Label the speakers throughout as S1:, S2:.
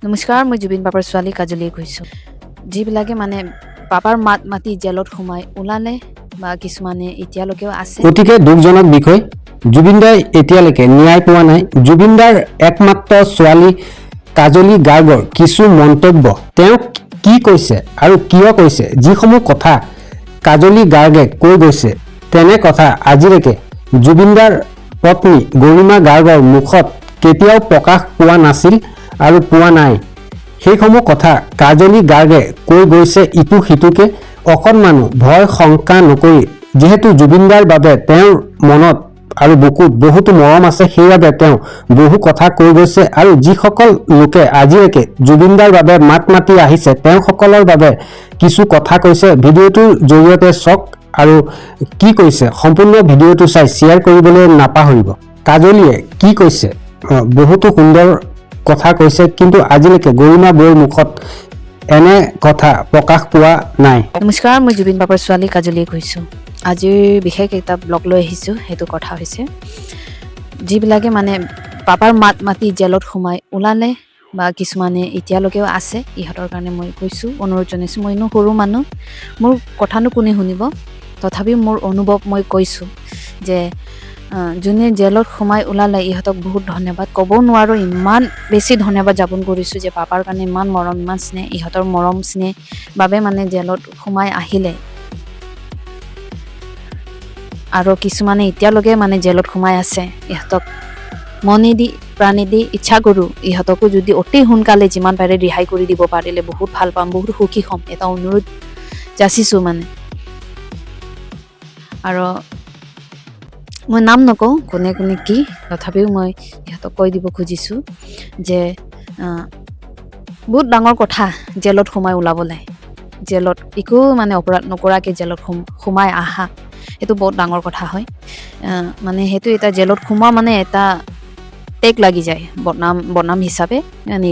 S1: নমস্কাৰ, মই জুবিন বাবাৰ ছোৱালী কাজলীয়ে কৈছোঁ। যিবিলাকে মানে বাবাৰ মাত মাতি জেলত সোমাই ওলালে বা কিছুমানে এতিয়ালৈকেও আছে।
S2: অতিকে দুখজনক বিষয়। জুবিন দাই এতিয়ালৈকে ন্যায় পোৱা নাই। জুবিন দাৰ একমাত্ৰ ছোৱালী কাজলী গাৰ্গৰ কিছু মন্তব্য তেওঁ কি কৈছে আৰু কিয় কৈছে, যিসমূহ কথা কাজলী গাৰ্গে কৈ গৈছে, তেনে কথা আজিলৈকে জুবিন দাৰ পত্নী গৰিমা গাৰ্গৰ মুখত কেতিয়াও প্ৰকাশ পোৱা নাছিল আৰু পোৱা নাই। সেইসমূহ কথা কাজলী গাৰ্গে কৈ গৈছে ইটো সিটোকে, অকণমানো ভয় শংকা নকৰি। যিহেতু জুবিন দাৰ বাবে তেওঁৰ মনত আৰু বুকুত বহুতো মৰম আছে, সেইবাবে তেওঁ বহু কথা কৈ গৈছে। আৰু যিসকল লোকে আজিলৈকে জুবিন দাৰ বাবে মাত মাতি আহিছে, তেওঁসকলৰ বাবে কিছু কথা কৈছে। ভিডিঅ'টোৰ জৰিয়তে চাওক আৰু কি কৈছে সম্পূৰ্ণ ভিডিঅ'টো চাই শ্বেয়াৰ কৰিবলৈ নাপাহৰিব। কাজলীয়ে কি কৈছে, বহুতো সুন্দৰ কথা কৈছে, কিন্তু আজিলৈকে গৰিমা বৌৰ মুখত এনে কথা প্ৰকাশ পোৱা নাই।
S1: নমস্কাৰ, মই জুবিন বাবাৰ ছোৱালী কাজলীয়ে কৈছোঁ। আজিৰ বিশেষ এটা ব্লগ লৈ আহিছোঁ। সেইটো কথা হৈছে যিবিলাকে মানে বাবাৰ মাত মাতি জেলত সোমাই ওলালে বা কিছুমানে এতিয়ালৈকেও আছে, ইহঁতৰ কাৰণে মই কৈছোঁ, অনুৰোধ জনাইছোঁ। মইনো সৰু মানুহ, মোৰ কথানো কোনে শুনিব, তথাপিও মোৰ অনুভৱ মই কৈছোঁ যে যোনে জেলত সোমাই ওলালে ইহঁতক বহুত ধন্যবাদ ক'ব নোৱাৰোঁ। ইমান বেছি ধন্যবাদ জ্ঞাপন কৰিছোঁ যে বাবাৰ কাৰণে ইমান মৰম, ইমান স্নেহ, ইহঁতৰ মৰম স্নেহ বাবে মানে জেলত সোমাই আহিলে। আৰু কিছুমানে এতিয়ালৈকে মানে জেলত সোমাই আছে, ইহঁতক মনেদি প্ৰাণেদি ইচ্ছা কৰোঁ ইহঁতকো যদি অতি সোনকালে যিমান পাৰে ৰেহাই কৰি দিব পাৰিলে বহুত ভাল পাম, বহুত সুখী হ'ম, এটা অনুৰোধ যাচিছোঁ মানে। আৰু মই নাম নকওঁ কোনে কোনে কি, তথাপিও মই ইহঁতক কৈ দিব খুজিছোঁ যে বহুত ডাঙৰ কথা জেলত সোমাই ওলাবলৈ। জেলত একো মানে অপৰাধ নকৰাকৈ জেলত সোমাই আহা, সেইটো বহুত ডাঙৰ কথা হয়। মানে সেইটো এটা জেলত সোমোৱা মানে এটা টেগ লাগি যায় বনাম হিচাপে। মানে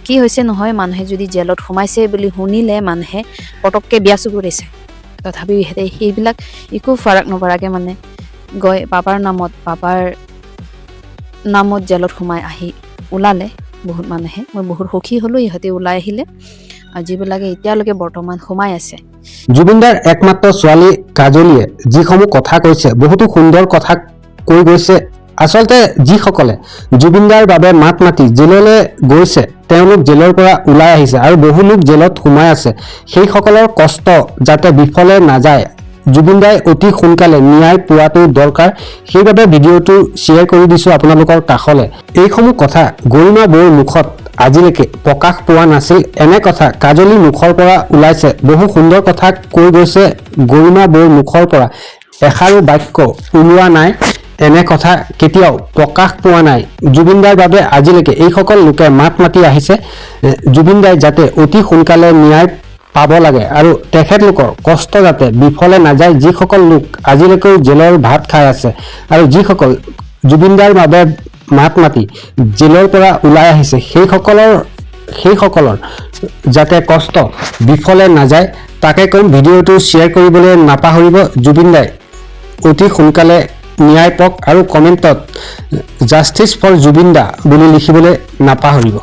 S1: কি হৈছে নহয়, মানুহে যদি জেলত সোমাইছে বুলি শুনিলে মানুহে পটককৈ বিয়া চুকু কৰিছে, তথাপিও ইহঁতে সেইবিলাক একো ফাৰাক নপৰাকৈ মানে গৈ বাবাৰ নামত জেলত সোমাই আহি ওলালে বহুত মানুহে। মই বহুত সুখী হ'লোঁ ইহঁতে ওলাই আহিলে। আৰু যিবিলাকে এতিয়ালৈকে বৰ্তমান সোমাই আছে,
S2: জুবিন দাৰ একমাত্ৰ ছোৱালী কাজলীয়ে যিসমূহ কথা কৈছে, বহুতো সুন্দৰ কথা কৈ গৈছে। আচলতে যিসকলে জুবিন দাৰ বাবে মাত মাতি জেললৈ গৈছে, তেওঁলোক জেলৰ পৰা ওলাই আহিছে আৰু বহু লোক জেলত সোমাই আছে। সেইসকলৰ কষ্ট যাতে বিফলে নাযায়, জুবিন দাই অতি সোনকালে ন্যায় পোৱাটো দৰকাৰ। সেইবাবে ভিডিঅ'টো শ্বেয়াৰ কৰি দিছোঁ আপোনালোকৰ কাষলৈ। এইসমূহ কথা গৰিমা বৌৰ মুখত আজিলৈকে প্ৰকাশ পোৱা নাছিল। এনে কথা কাজলীৰ মুখৰ পৰা ওলাইছে, বহু সুন্দৰ কথা কৈ গৈছে। গৰিমা বৌৰ মুখৰ পৰা এষাৰো বাক্য ওলোৱা নাই, এনে কথা কেতিয়াও প্ৰকাশ পোৱা নাই। জুবিন দাৰ বাবে আজিলৈকে এইসকল লোকে মাত মাতি আহিছে, জুবিন দাই যাতে অতি সোনকালে ন্যায় পাব লাগে আৰু তেখেতলোকৰ কষ্ট যাতে বিফলে নাযায়। যিসকল লোক আজিলৈকেও জেলৰ ভাত খাই আছে আৰু যিসকল জুবিন দাৰ বাবে মাত মাতি জেলৰ পৰা ওলাই আহিছে, সেইসকলৰ যাতে কষ্ট বিফলে নাযায় তাকে কম। ভিডিঅ'টো শ্বেয়াৰ কৰিবলৈ নাপাহৰিব। জুবিন দাই অতি সোনকালে ন্যায় পাওক আৰু কমেণ্টত জাষ্টিছ ফৰ জুবিন দা বুলি লিখিবলৈ নাপাহৰিব।